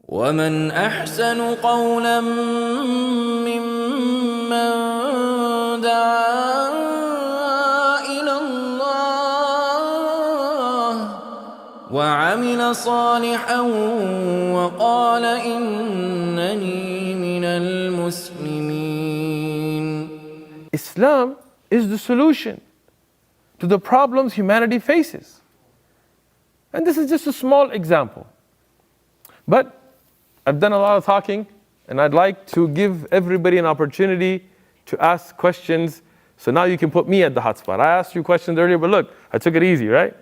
ومن أحسن قولا ممن دعا إلى الله وعمل صالحا وقال إنني من المسلمين. Islam is the solution to the problems humanity faces. And this is just a small example. But I've done a lot of talking, and I'd like to give everybody an opportunity to ask questions. So now you can put me at the hot spot. I asked you questions earlier, but look, I took it easy, right?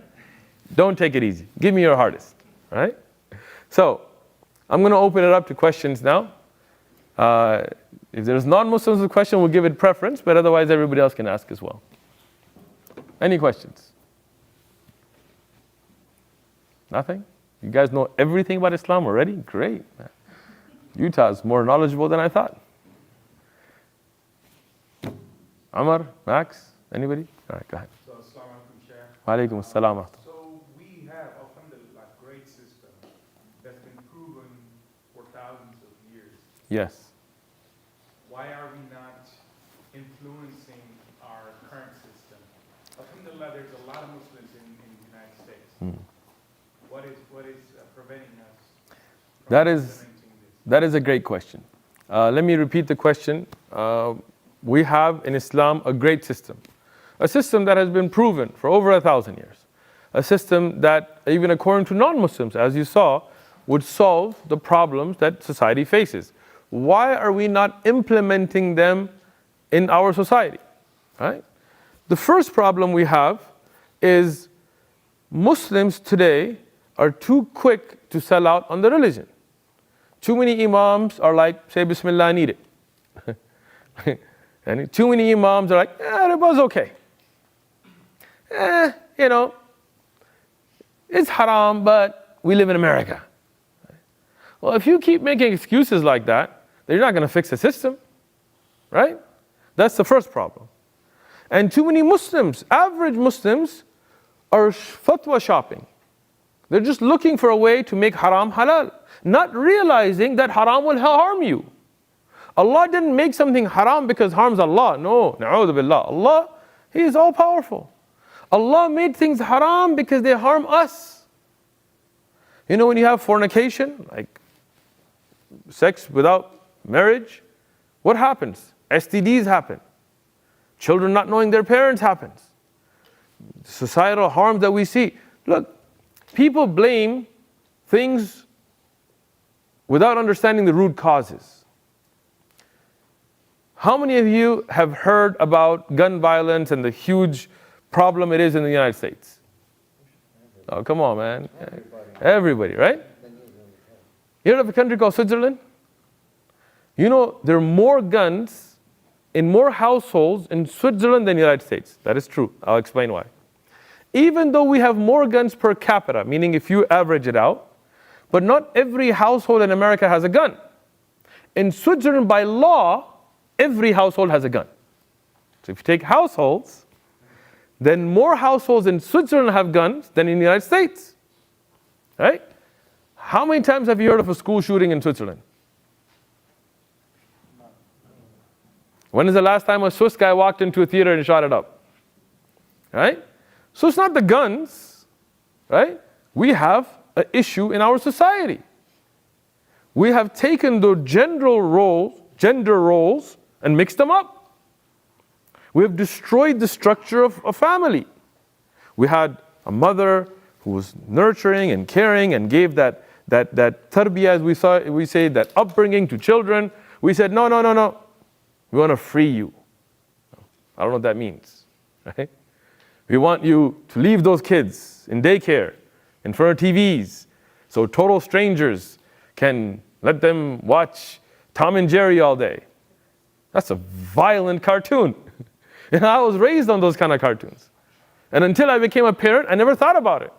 Don't take it easy. Give me your hardest, right? So I'm going to open it up to questions now. If there's non-Muslims with a question, we'll give it preference, but otherwise everybody else can ask as well. Any questions? Nothing? You guys know everything about Islam already? Great. Utah's more knowledgeable than I thought. Amar, Max, anybody? All right, go ahead. So, Assalamu alaikum, Shaykh. Wa alaikum assalam. So we have, alhamdulillah, a great system that's been proven for thousands of years. Yes. Why are we not influencing our current system? Alhamdulillah, there's a lot of Muslims in the United States. What is preventing us from implementing this? That is a great question. Let me repeat the question. We have in Islam a great system. A system that has been proven for over 1,000 years. A system that, even according to non-Muslims, as you saw, would solve the problems that society faces. Why are we not implementing them in our society? Right? The first problem we have is Muslims today are too quick to sell out on the religion. Too many imams are like, say Bismillah, I need it. And too many imams are like, it was okay. It's haram, but we live in America. Well, if you keep making excuses like that, then you're not going to fix the system, right? That's the first problem. And too many Muslims, average Muslims, are fatwa shopping. They're just looking for a way to make haram halal, not realizing that haram will harm you. Allah didn't make something haram because harms Allah. No, na'udhu billah. Allah, He is all powerful. Allah made things haram because they harm us. You know, when you have fornication, like sex without marriage, what happens? STDs happen. Children not knowing their parents happens. Societal harm that we see. Look, people blame things without understanding the root causes. How many of you have heard about gun violence and the huge problem it is in the United States? Oh, come on, man. Everybody, right? You heard of a country called Switzerland? You know, there are more guns in more households in Switzerland than the United States. That is true. I'll explain why. Even though we have more guns per capita, meaning if you average it out, but not every household in America has a gun. In Switzerland, by law, every household has a gun. So if you take households, then more households in Switzerland have guns than in the United States. Right? How many times have you heard of a school shooting in Switzerland? When is the last time a Swiss guy walked into a theater and shot it up? Right? So it's not the guns, right? We have an issue in our society. We have taken the gender roles and mixed them up. We have destroyed the structure of a family. We had a mother who was nurturing and caring and gave that tarbiyah, as we say, that upbringing to children. We said, no. We want to free you. I don't know what that means, right? We want you to leave those kids in daycare, in front of TVs, so total strangers can let them watch Tom and Jerry all day. That's a violent cartoon. And I was raised on those kind of cartoons. And until I became a parent, I never thought about it.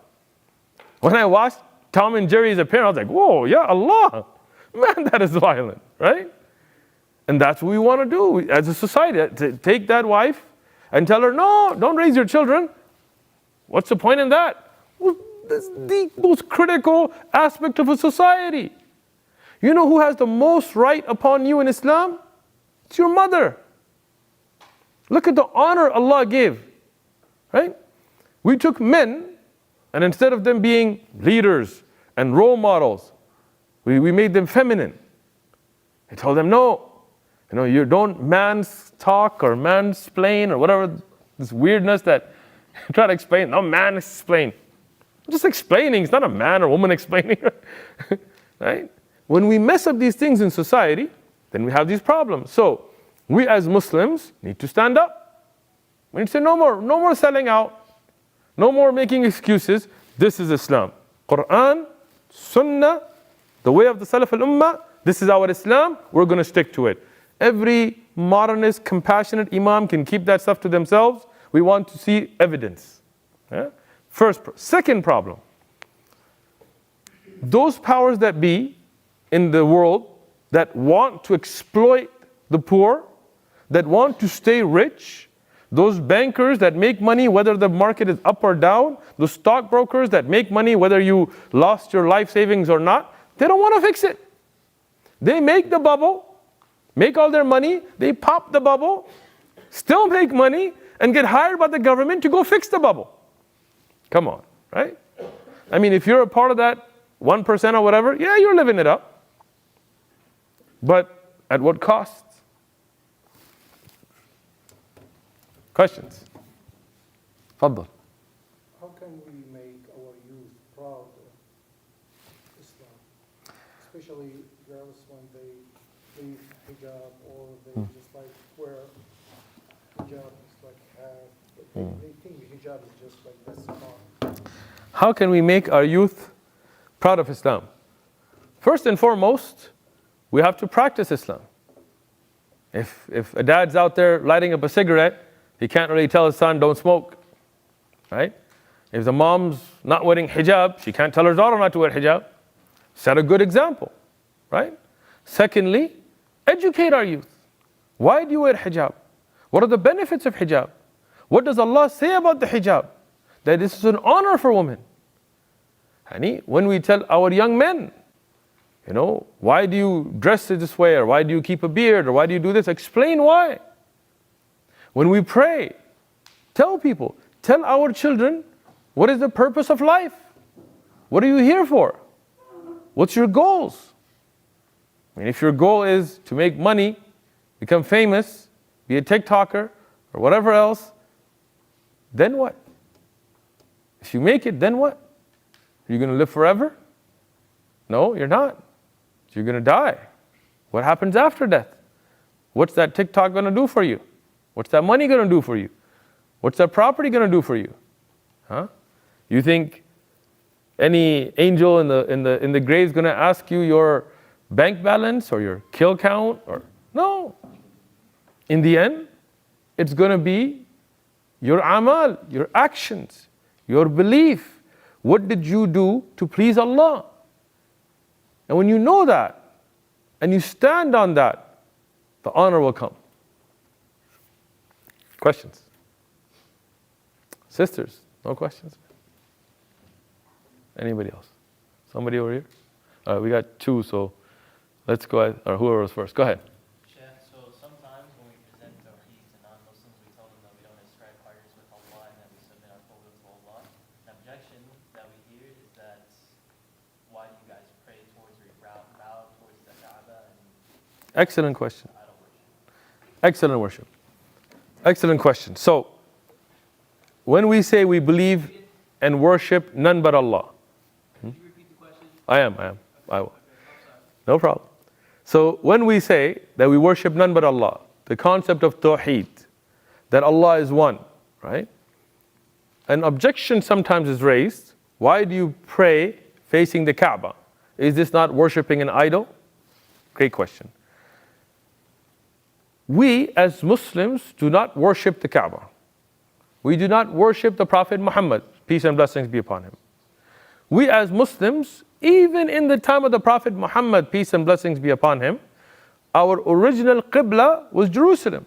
When I watched Tom and Jerry as a parent, I was like, whoa, yeah, Allah. Man, that is violent, right? And that's what we want to do as a society. To take that wife and tell her, no, don't raise your children. What's the point in that? Well, this is the most critical aspect of a society. You know who has the most right upon you in Islam? It's your mother. Look at the honor Allah gave, right? We took men, and instead of them being leaders and role models, we made them feminine. I told them, no, you don't man's talk or mansplain or whatever, this weirdness that try to explain. No, man explain. Just explaining, it's not a man or woman explaining, right? When we mess up these things in society, then we have these problems. So we as Muslims need to stand up. We need to say no more selling out, no more making excuses. This is Islam. Quran, Sunnah, the way of the Salaf al-Ummah, this is our Islam, we're going to stick to it. Every modernist, compassionate imam can keep that stuff to themselves. We want to see evidence. Yeah? Second problem. Those powers that be in the world that want to exploit the poor, that want to stay rich, those bankers that make money whether the market is up or down, those stockbrokers that make money whether you lost your life savings or not, they don't want to fix it. They make the bubble, make all their money, they pop the bubble, still make money, and get hired by the government to go fix the bubble. Come on, right? I mean, if you're a part of that 1% or whatever, yeah, you're living it up. But at what cost? Questions? Faddal. How can we make our youth proud of Islam? Especially girls when they leave hijab or they just like wear hijab is like half. They think hijab is just like this on. How can we make our youth proud of Islam? First and foremost, we have to practice Islam. If a dad's out there lighting up a cigarette, he can't really tell his son, don't smoke, right? If the mom's not wearing hijab, she can't tell her daughter not to wear hijab. Set a good example, right? Secondly, educate our youth. Why do you wear hijab? What are the benefits of hijab? What does Allah say about the hijab? That this is an honor for women. And when we tell our young men, why do you dress this way, or why do you keep a beard, or why do you do this? Explain why. When we pray, tell our children, what is the purpose of life? What are you here for? What's your goals? I mean, if your goal is to make money, become famous, be a TikToker, or whatever else, then what? If you make it, then what? Are you going to live forever? No, you're not. You're going to die. What happens after death? What's that TikTok going to do for you? What's that money going to do for you? What's that property going to do for you? Huh? You think any angel in the grave is going to ask you your bank balance or your kill count? No. In the end, it's going to be your amal, your actions, your belief. What did you do to please Allah? And when you know that, and you stand on that, the honor will come. Questions? Sisters, no questions? Anybody else? Somebody over here? All right, we got two, so let's go ahead, or whoever was first. Go ahead. So sometimes when we present Tawheed to non-Muslims, we tell them that we don't ascribe partners with Allah and that we submit our will to Allah. An objection that we hear is that why do you guys pray towards or bow towards the Kaaba and Excellent question. idol worship? Excellent worship. Excellent question. So, when we say we believe and worship none but Allah. Can you repeat the question? I am. I will. No problem. So, when we say that we worship none but Allah, the concept of Tawheed, that Allah is one, right? An objection sometimes is raised. Why do you pray facing the Kaaba? Is this not worshiping an idol? Great question. We as Muslims do not worship the Kaaba. We do not worship the Prophet Muhammad, peace and blessings be upon him. We as Muslims, even in the time of the Prophet Muhammad, peace and blessings be upon him, our original Qibla was Jerusalem,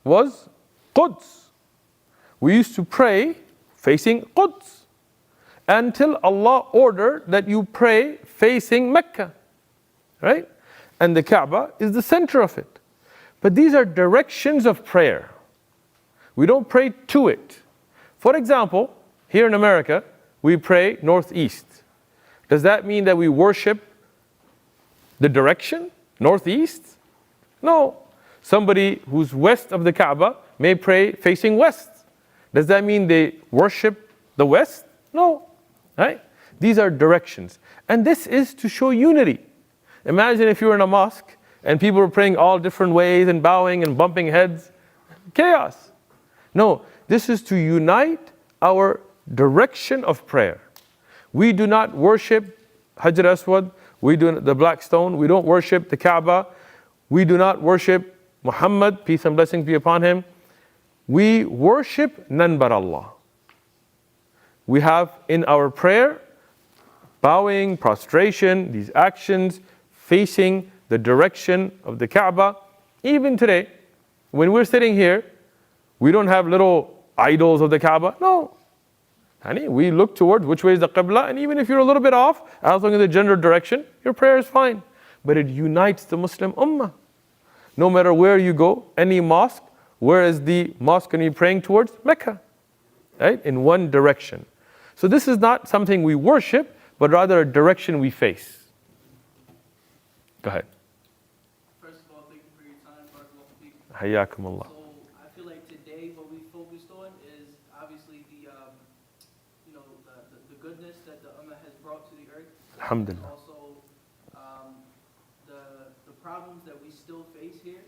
was Quds. We used to pray facing Quds until Allah ordered that you pray facing Mecca. right? And the Kaaba is the center of it. But these are directions of prayer. We don't pray to it. For example, here in America, we pray northeast. Does that mean that we worship the direction, northeast? No. Somebody who's west of the Kaaba may pray facing west. Does that mean they worship the west? No. Right? These are directions. And this is to show unity. Imagine if you were in a mosque and people were praying all different ways and bowing and bumping heads. Chaos. No, this is to unite our direction of prayer. We do not worship Hajar Aswad, we do the black stone, we don't worship the Kaaba, we do not worship Muhammad, peace and blessings be upon him. We worship none but Allah. We have in our prayer, bowing, prostration, these actions, facing the direction of the Kaaba. Even today, when we're sitting here, we don't have little idols of the Kaaba. No. Honey, we look towards which way is the Qibla, and even if you're a little bit off, as long as the general direction, your prayer is fine. But it unites the Muslim Ummah. No matter where you go, any mosque, where is the mosque going to be praying towards? Mecca. Right? In one direction. So this is not something we worship, but rather a direction we face. Go ahead. First of all, thank you for your time. Barakallahu feek. Hayyakumullah. So I feel like today what we focused on is obviously the goodness that the Ummah has brought to the earth. Alhamdulillah. And also the problems that we still face here,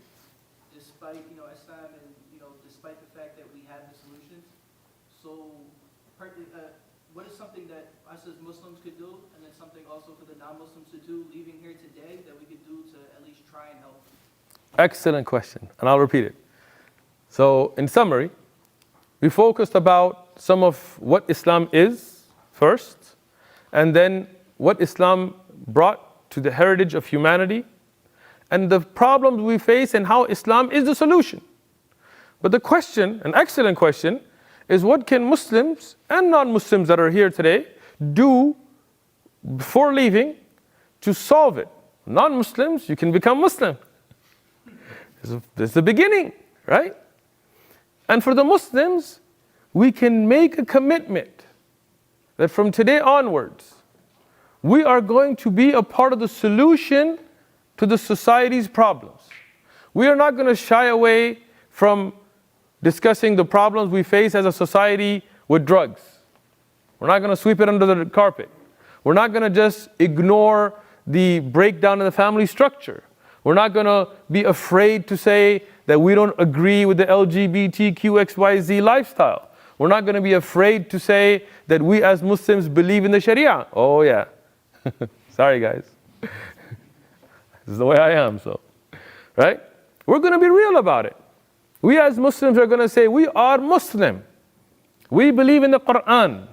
despite Islam and despite the fact that we have the solutions. So what is something that us as Muslims could do, and then something also for the non-Muslims to do, leaving here today, that we could do to at least try and help? Excellent question, and I'll repeat it. So, in summary, we focused about some of what Islam is first, and then what Islam brought to the heritage of humanity, and the problems we face and how Islam is the solution. But the question, an excellent question, is what can Muslims and non-Muslims that are here today do before leaving to solve it? Non-Muslims, you can become Muslim. This is the beginning, right? And for the Muslims, we can make a commitment that from today onwards, we are going to be a part of the solution to the society's problems. We are not going to shy away from discussing the problems we face as a society with drugs. We're not going to sweep it under the carpet. We're not going to just ignore the breakdown in the family structure. We're not going to be afraid to say that we don't agree with the LGBTQ XYZ lifestyle. We're not going to be afraid to say that we as Muslims believe in the Sharia. Oh yeah. Sorry guys. This is the way I am, so. Right? We're going to be real about it. We as Muslims are going to say, we are Muslim. We believe in the Quran.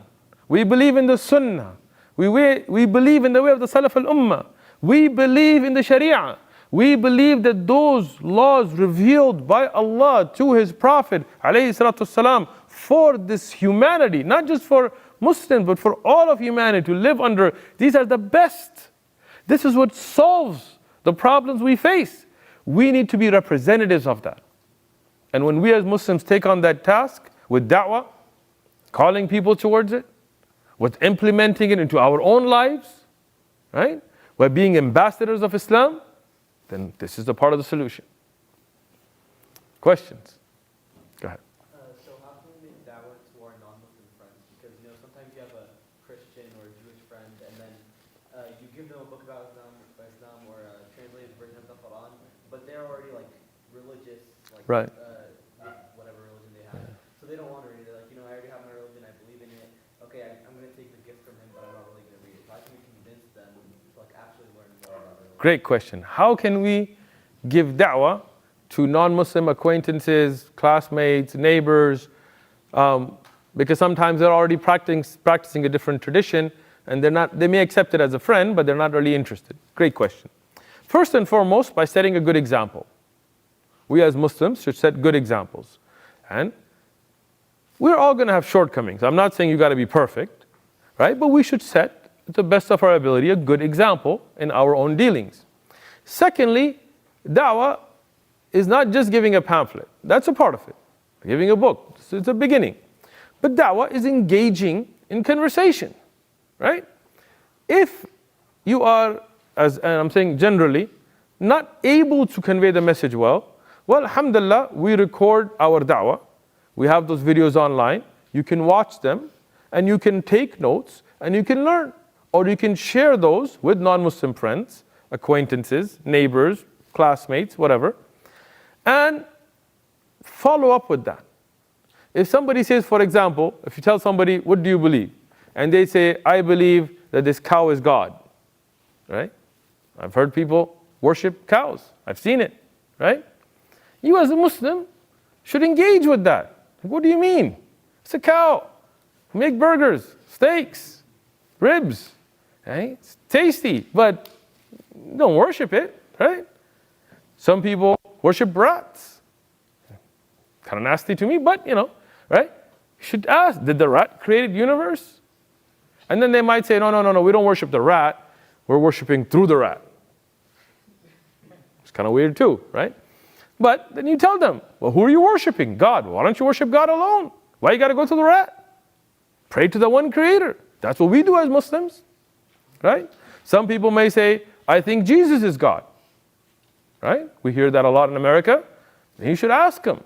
We believe in the Sunnah. We believe in the way of the Salaf al-Ummah. We believe in the Sharia. We believe that those laws revealed by Allah to His Prophet ﷺ for this humanity, not just for Muslims, but for all of humanity to live under, these are the best. This is what solves the problems we face. We need to be representatives of that. And when we as Muslims take on that task with da'wah, calling people towards it, with implementing it into our own lives, right? By being ambassadors of Islam, then this is the part of the solution. Questions? Go ahead. So how can we make da'wah to our non-Muslim friends? Because sometimes you have a Christian or a Jewish friend, and then you give them a book about Islam or a translated version of the Quran, but they're already like religious, like Right. Whatever religion they have. So they don't want to read it. They're like, I already have my religion, I believe in it. Okay, I'm going to take the gift from him, but I'm not really going to read it. So how can we convince them to actually learn more about religion? Great question. How can we give da'wah to non-Muslim acquaintances, classmates, neighbors? Because sometimes they're already practicing a different tradition, and they may accept it as a friend, but they're not really interested. Great question. First and foremost, by setting a good example. We as Muslims should set good examples. And we're all going to have shortcomings. I'm not saying you got to be perfect, right? But we should set, to the best of our ability, a good example in our own dealings. Secondly, da'wah is not just giving a pamphlet. That's a part of it. Giving a book, it's a beginning. But da'wah is engaging in conversation, right? If you are, and I'm saying generally, not able to convey the message well, alhamdulillah, we record our da'wah. We have those videos online. You can watch them, and you can take notes, and you can learn. Or you can share those with non-Muslim friends, acquaintances, neighbors, classmates, whatever, and follow up with that. If somebody says, for example, if you tell somebody, what do you believe? And they say, I believe that this cow is God, right? I've heard people worship cows. I've seen it, right? You as a Muslim should engage with that. What do you mean? It's a cow. Make burgers, steaks, ribs, right? It's tasty, but don't worship it, right? Some people worship rats. Kind of nasty to me, but right? You should ask, did the rat create the universe? And then they might say, no, we don't worship the rat. We're worshiping through the rat. It's kind of weird too, right? But then you tell them, well, who are you worshiping? God. Why don't you worship God alone? Why you got to go to the rat? Pray to the one creator. That's what we do as Muslims, right? Some people may say, I think Jesus is God, right? We hear that a lot in America. And you should ask them,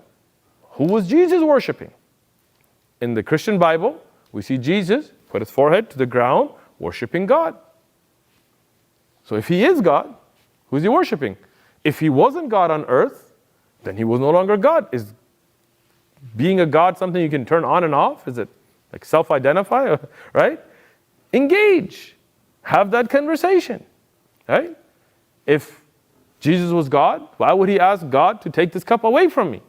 who was Jesus worshiping? In the Christian Bible, we see Jesus put his forehead to the ground, worshiping God. So if he is God, who's he worshiping? If he wasn't God on earth, then he was no longer God. Is being a God something you can turn on and off? Is it like self-identify, right? Engage. Have that conversation, right? If Jesus was God, why would he ask God to take this cup away from me?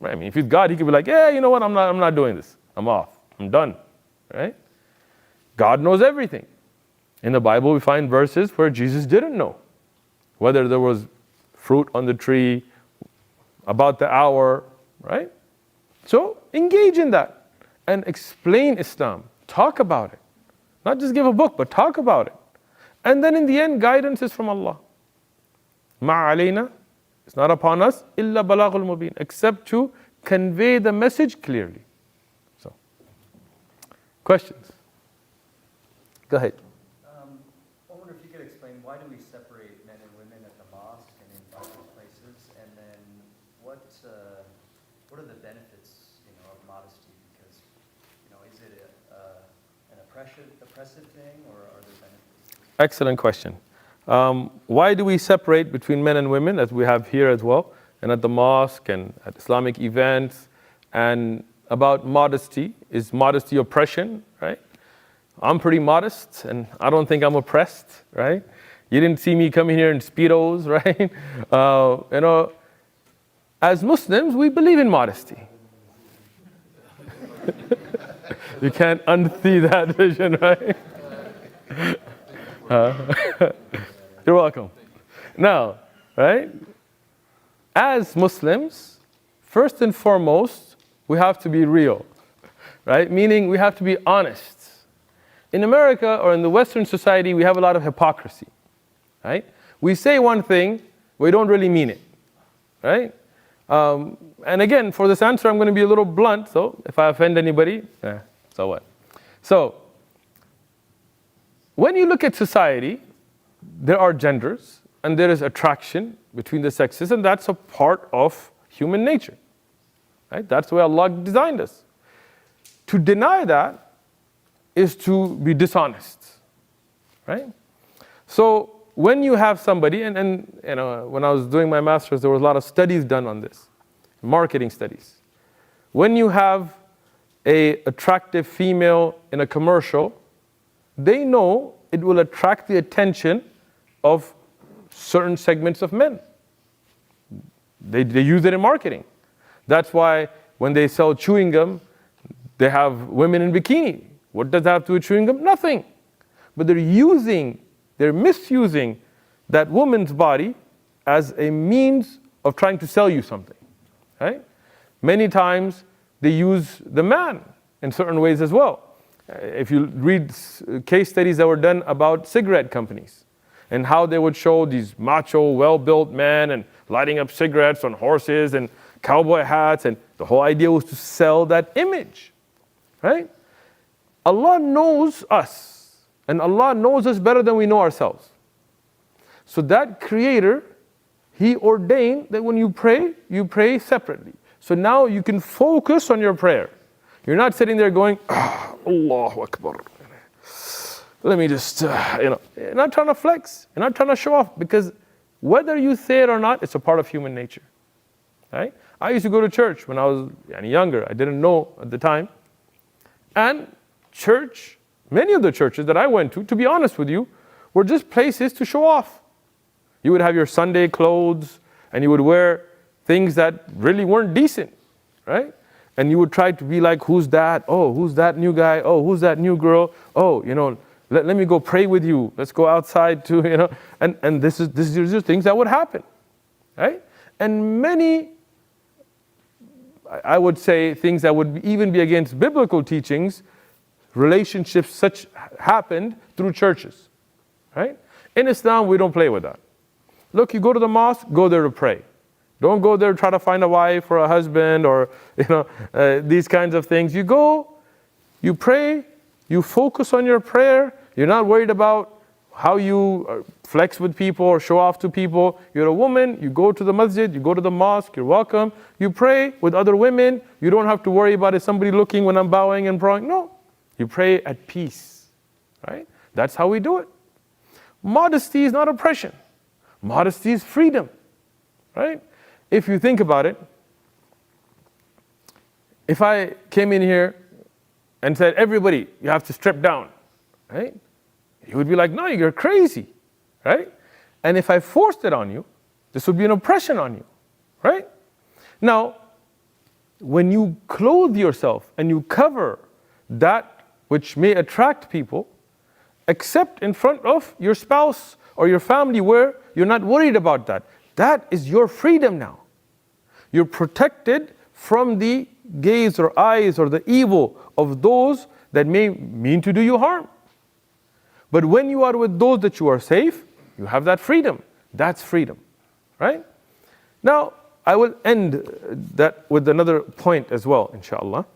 Right? I mean, if he's God, he could be like, yeah, you know what, I'm not doing this. I'm off. I'm done, right? God knows everything. In the Bible, we find verses where Jesus didn't know whether there was fruit on the tree, about the hour, right? So engage in that and explain Islam. Talk about it. Not just give a book, but talk about it. And then in the end, guidance is from Allah. Ma alayna, it's not upon us, illa balaghul mubin, except to convey the message clearly. So, questions? Go ahead. I wonder if you could explain, why do we separate men and women at the mosque and in public places? And then what are the benefits, of modesty? Because, is it an oppressive thing, or are there benefits? Excellent question. Why do we separate between men and women, as we have here as well, and at the mosque and at Islamic events? And about modesty, is modesty oppression, right? I'm pretty modest, and I don't think I'm oppressed, right? You didn't see me coming here in Speedos, right? As Muslims, we believe in modesty. You can't unsee that vision, right? You're welcome. Now, right? As Muslims, first and foremost, we have to be real, right? Meaning we have to be honest. In America or in the Western society, we have a lot of hypocrisy, right? We say one thing, we don't really mean it, right? And again, for this answer, I'm going to be a little blunt, so if I offend anybody, so what? So, when you look at society, there are genders, and there is attraction between the sexes, and that's a part of human nature, right? That's the way Allah designed us. To deny that is to be dishonest, right? So when you have somebody, and when I was doing my master's, there was a lot of studies done on this, marketing studies. When you have an attractive female in a commercial, they know it will attract the attention of certain segments of men. They use it in marketing. That's why when they sell chewing gum, they have women in bikini. What does that have to do with chewing gum? Nothing. But they're misusing that woman's body as a means of trying to sell you something, right? Many times they use the man in certain ways as well. If you read case studies that were done about cigarette companies, and how they would show these macho, well-built men and lighting up cigarettes on horses and cowboy hats, and the whole idea was to sell that image, right? Allah knows us, and Allah knows us better than we know ourselves. So that Creator, He ordained that when you pray separately. So now you can focus on your prayer. You're not sitting there going, Allahu Akbar. Let me just, you're not trying to flex. You're not trying to show off, because whether you say it or not, it's a part of human nature, right? I used to go to church when I was younger. I didn't know at the time. And church, many of the churches that I went to be honest with you, were just places to show off. You would have your Sunday clothes, and you would wear things that really weren't decent, right? And you would try to be like, who's that? Oh, who's that new guy? Oh, who's that new girl? Oh, let me go pray with you. Let's go outside to, and this is just things that would happen, right? And many, I would say, things that would even be against biblical teachings, relationships such happened through churches, right? In Islam, we don't play with that. Look, you go to the mosque, go there to pray. Don't go there to try to find a wife or a husband or, these kinds of things. You go, you pray, you focus on your prayer. You're not worried about how you flex with people or show off to people. You're a woman, you go to the masjid, you go to the mosque, you're welcome. You pray with other women. You don't have to worry about is somebody looking when I'm bowing and praying. No, you pray at peace, right? That's how we do it. Modesty is not oppression. Modesty is freedom, right? If you think about it, if I came in here and said, everybody, you have to strip down, right? You would be like, no, you're crazy, right? And if I forced it on you, this would be an oppression on you, right? Now, when you clothe yourself and you cover that which may attract people, except in front of your spouse or your family where you're not worried about that. That is your freedom now. You're protected from the gaze or eyes or the evil of those that may mean to do you harm. But when you are with those that you are safe, you have that freedom. That's freedom, right? Now, I will end that with another point as well, inshallah.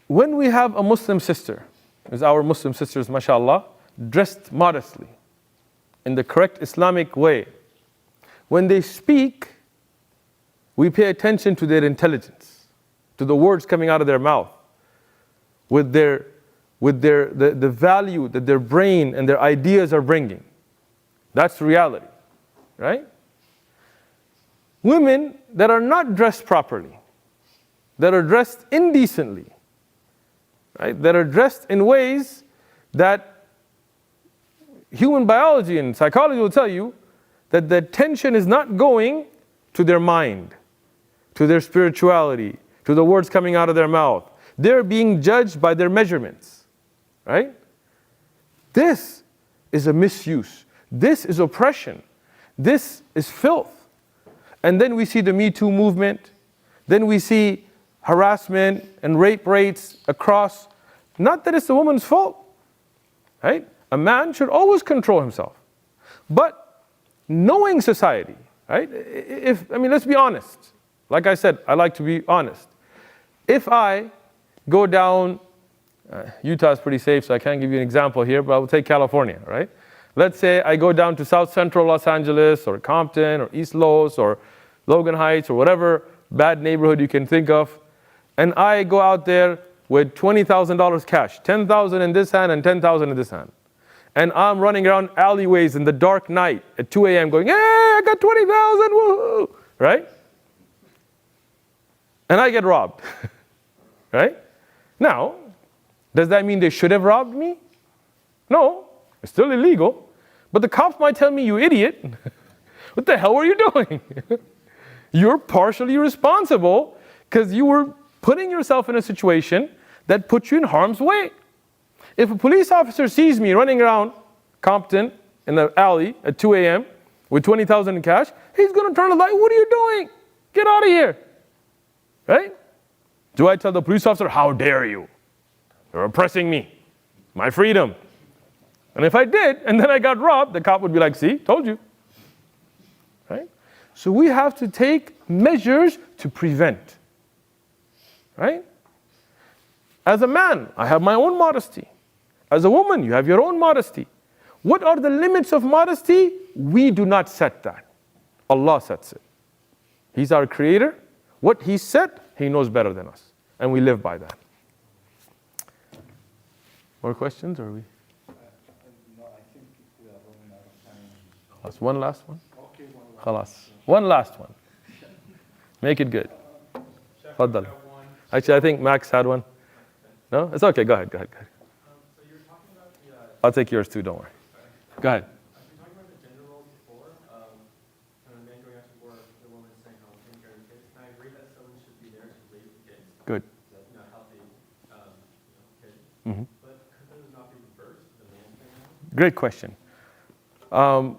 When we have a Muslim sister, as our Muslim sisters, mashallah, dressed modestly, in the correct Islamic way, when they speak, we pay attention to their intelligence, to the words coming out of their mouth, with the value that their brain and their ideas are bringing. That's reality, right? Women that are not dressed properly, that are dressed indecently, right? That are dressed in ways that human biology and psychology will tell you that the attention is not going to their mind, to their spirituality, to the words coming out of their mouth. They're being judged by their measurements, right? This is a misuse. This is oppression. This is filth. And then we see the Me Too movement. Then we see harassment and rape rates across. Not that it's the woman's fault, right? A man should always control himself. But knowing society, right? Let's be honest. Like I said, I like to be honest. If I go down, Utah is pretty safe, so I can't give you an example here, but I will take California, right? Let's say I go down to South Central Los Angeles or Compton or East Los or Logan Heights or whatever bad neighborhood you can think of, and I go out there with $20,000 cash, $10,000 in this hand and $10,000 in this hand. And I'm running around alleyways in the dark night at 2 a.m. going, hey, I got 20,000, woohoo, right? And I get robbed, right? Now, does that mean they should have robbed me? No, it's still illegal. But the cops might tell me, you idiot, what the hell were you doing? You're partially responsible because you were putting yourself in a situation that puts you in harm's way. If a police officer sees me running around Compton in the alley at 2 a.m. with 20,000 in cash, he's going to turn the light. What are you doing? Get out of here. Right? Do I tell the police officer, how dare you? You're oppressing me. My freedom. And if I did, and then I got robbed, the cop would be like, see, told you. Right? So we have to take measures to prevent. Right? As a man, I have my own modesty. As a woman, you have your own modesty. What are the limits of modesty? We do not set that. Allah sets it. He's our creator. What He set, He knows better than us. And we live by that. More questions? Or are we? No, I think we are running out of time. That's one last one? Okay, Khalas. One last one. Make it good. Faddal. Actually, I think Max had one. No? It's okay. Go ahead. So you're talking about the, I'll take yours too. Don't worry. Go ahead. you're talking about the gender roles before, kind of men going out to work, the woman staying home, taking care of the kids. And I agree that someone should be there to raise the kids. Good. Healthy, kids. Mhm. But could those not be reversed? The man staying home? Great question.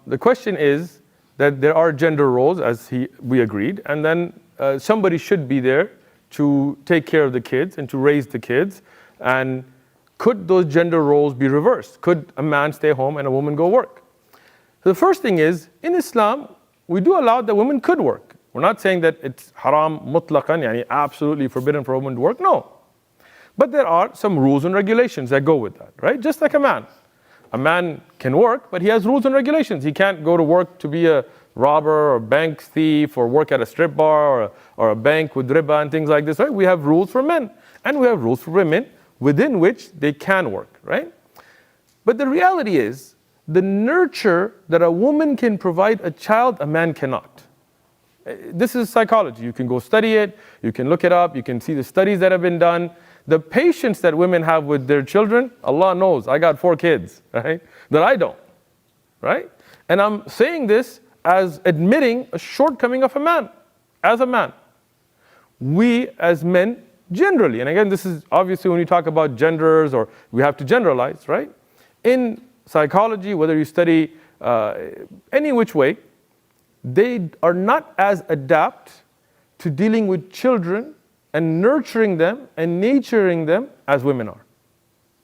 The question is that there are gender roles, as we agreed, and then somebody should be there to take care of the kids and to raise the kids. And could those gender roles be reversed? Could a man stay home and a woman go work? The first thing is, in Islam, we do allow that women could work. We're not saying that it's haram mutlaqan, yani absolutely forbidden for a woman to work. No. But there are some rules and regulations that go with that, right? Just like a man. A man can work, but he has rules and regulations. He can't go to work to be a robber or a bank thief or work at a strip bar or a bank with riba and things like this, right? We have rules for men and we have rules for women within which they can work, right? But the reality is, the nurture that a woman can provide a child, a man cannot. This is psychology. You can go study it, you can look it up, you can see the studies that have been done. The patience that women have with their children, Allah knows. I got 4 kids, right? That I don't, right? And I'm saying this as admitting a shortcoming of a man, as a man. We as men, generally, and again, this is obviously when you talk about genders or we have to generalize, right? In psychology, whether you study any which way, they are not as adept to dealing with children and nurturing them and nurturing them as women are,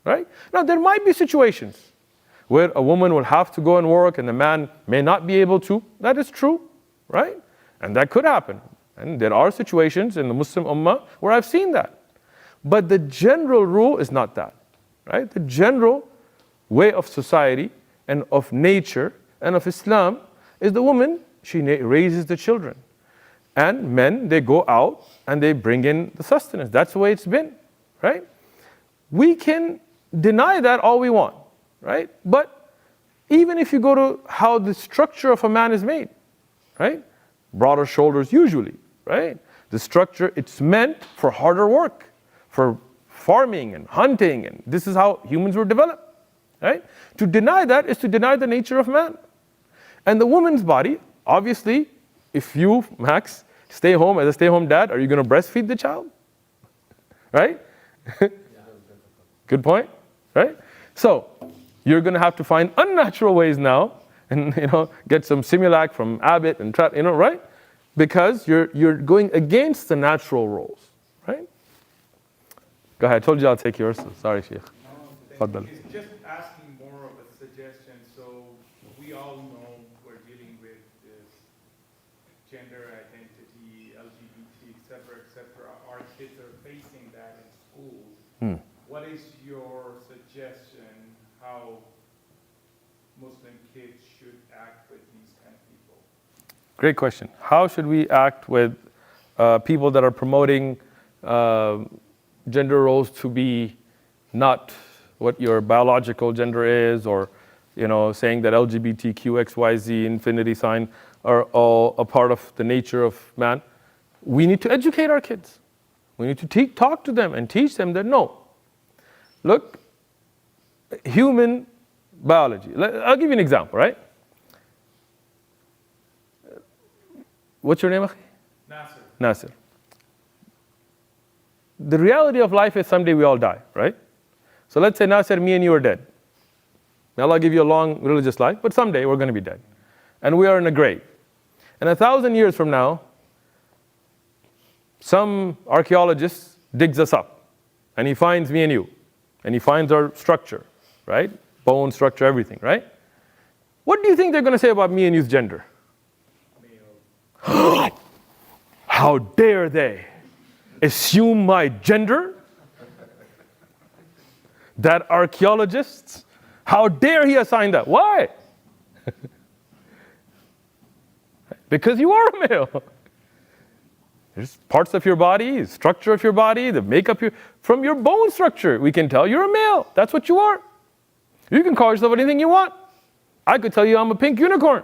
right? Now, there might be situations where a woman will have to go and work and the man may not be able to. That is true, right? And that could happen. And there are situations in the Muslim Ummah where I've seen that. But the general rule is not that, right? The general way of society and of nature and of Islam is the woman, she raises the children. And men, they go out and they bring in the sustenance. That's the way it's been, right? We can deny that all we want, right? But even if you go to how the structure of a man is made, right? Broader shoulders usually, right? The structure, it's meant for harder work, for farming and hunting, and this is how humans were developed, right? To deny that is to deny the nature of man. And the woman's body, obviously, if you, Max, stay home as a stay-home dad, are you going to breastfeed the child? Right? Good point, right? So, you're going to have to find unnatural ways now and, get some Similac from Abbott and try, right? Because you're going against the natural roles, right? Go ahead, I told you I'll take yours. So sorry, Sheikh. Faddal. It's just asking more of a suggestion. So we all know we're dealing with this gender identity, LGBT, et cetera. Our kids are facing that in schools. What is your suggestion how Muslim kids should act with these kind of people? Great question. How should we act with people that are promoting gender roles to be not what your biological gender is, or saying that LGBTQ, XYZ, infinity sign are all a part of the nature of man? We need to educate our kids. We need to talk to them and teach them that no. Look, human biology. I'll give you an example, right? What's your name, Akhi? Nasser. Nasser. The reality of life is someday we all die, right? So let's say, Nasser, me and you are dead. May Allah give you a long religious life, but someday we're going to be dead. And we are in a grave. And 1,000 years from now, some archaeologist digs us up. And he finds me and you. And he finds our structure, right? bone structure, everything, right? What do you think they're going to say about me and you's gender? How dare they assume my gender? That archaeologists, how dare he assign that? Why? Because you are a male. There's parts of your body, structure of your body, the makeup, from your bone structure, we can tell you're a male. That's what you are. You can call yourself anything you want. I could tell you I'm a pink unicorn.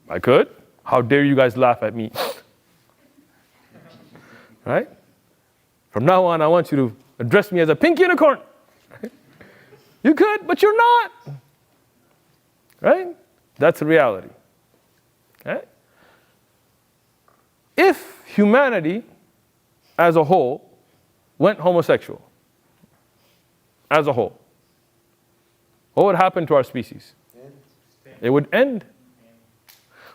I could. How dare you guys laugh at me? Right? From now on, I want you to address me as a pink unicorn. You could, but you're not. Right? That's the reality. Okay? If humanity as a whole went homosexual, as a whole, what would happen to our species? It would end.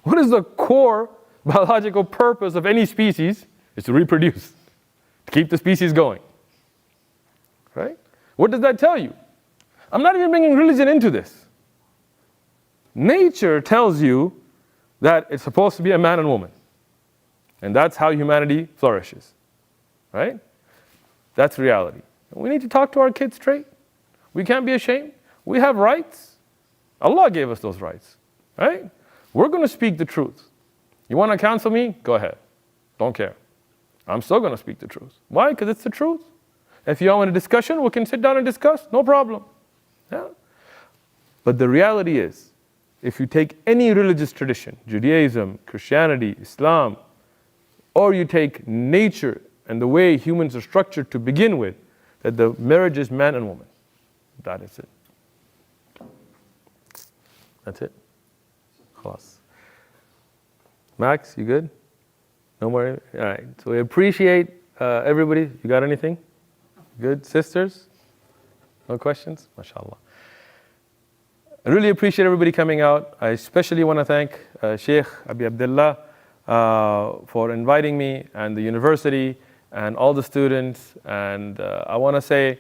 What is the core biological purpose of any species? Is to reproduce, to keep the species going. Right? What does that tell you? I'm not even bringing religion into this. Nature tells you that it's supposed to be a man and woman. And that's how humanity flourishes. Right? That's reality. We need to talk to our kids straight. We can't be ashamed. We have rights. Allah gave us those rights. Right? We're going to speak the truth. You want to counsel me? Go ahead. Don't care. I'm still going to speak the truth. Why? Because it's the truth. If you want a discussion, we can sit down and discuss. No problem. Yeah? But the reality is, if you take any religious tradition, Judaism, Christianity, Islam, or you take nature and the way humans are structured to begin with, that the marriage is man and woman. That is it. That's it. Khalas. Max, you good? No more? All right. So we appreciate everybody. You got anything? Good? Sisters? No questions? MashaAllah. I really appreciate everybody coming out. I especially want to thank Sheikh Abi Abdullah for inviting me, and the university and all the students. And I want to say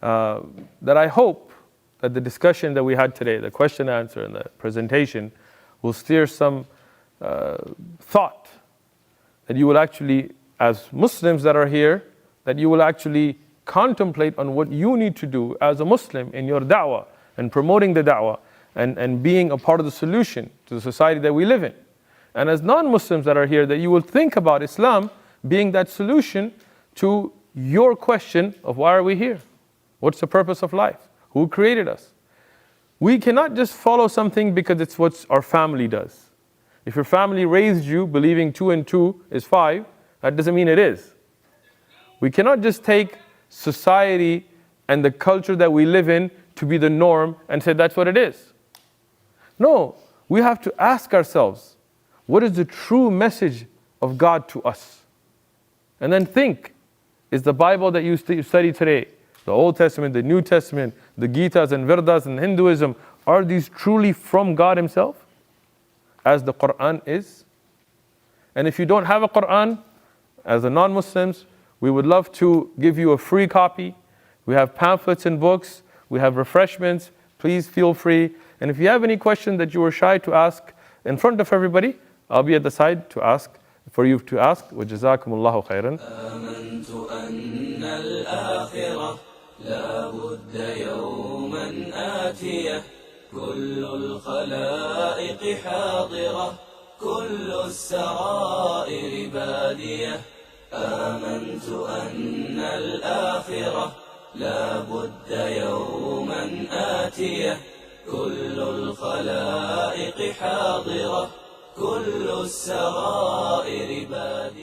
that I hope that the discussion that we had today, the question answer and the presentation, will steer some thought that you will actually, as Muslims that are here, that you will actually contemplate on what you need to do as a Muslim in your da'wah and promoting the da'wah and being a part of the solution to the society that we live in. And as non-Muslims that are here, that you will think about Islam being that solution to your question of why are we here? What's the purpose of life? Who created us? We cannot just follow something because it's what our family does. If your family raised you believing 2 and 2 is 5, that doesn't mean it is. We cannot just take society and the culture that we live in to be the norm and say that's what it is. No, we have to ask ourselves, what is the true message of God to us? And then think, is the Bible that you study today, the Old Testament, the New Testament, the Gitas and Vedas and Hinduism, are these truly from God Himself? As the Quran is? And if you don't have a Quran, as a non-Muslims, we would love to give you a free copy. We have pamphlets and books. We have refreshments. Please feel free. And if you have any question that you were shy to ask in front of everybody, I'll be at the side to ask, for you to ask. وَجَزَاكُمُ اللَّهُ خَيْرًا. آمنت أن الآخرة لا بد يوما آتية كل الخلائق حاضرة كل السرائر بادية آمنت أن الآخرة لا بد يوما آتية كل الخلائق حاضرة كل السرائر بادية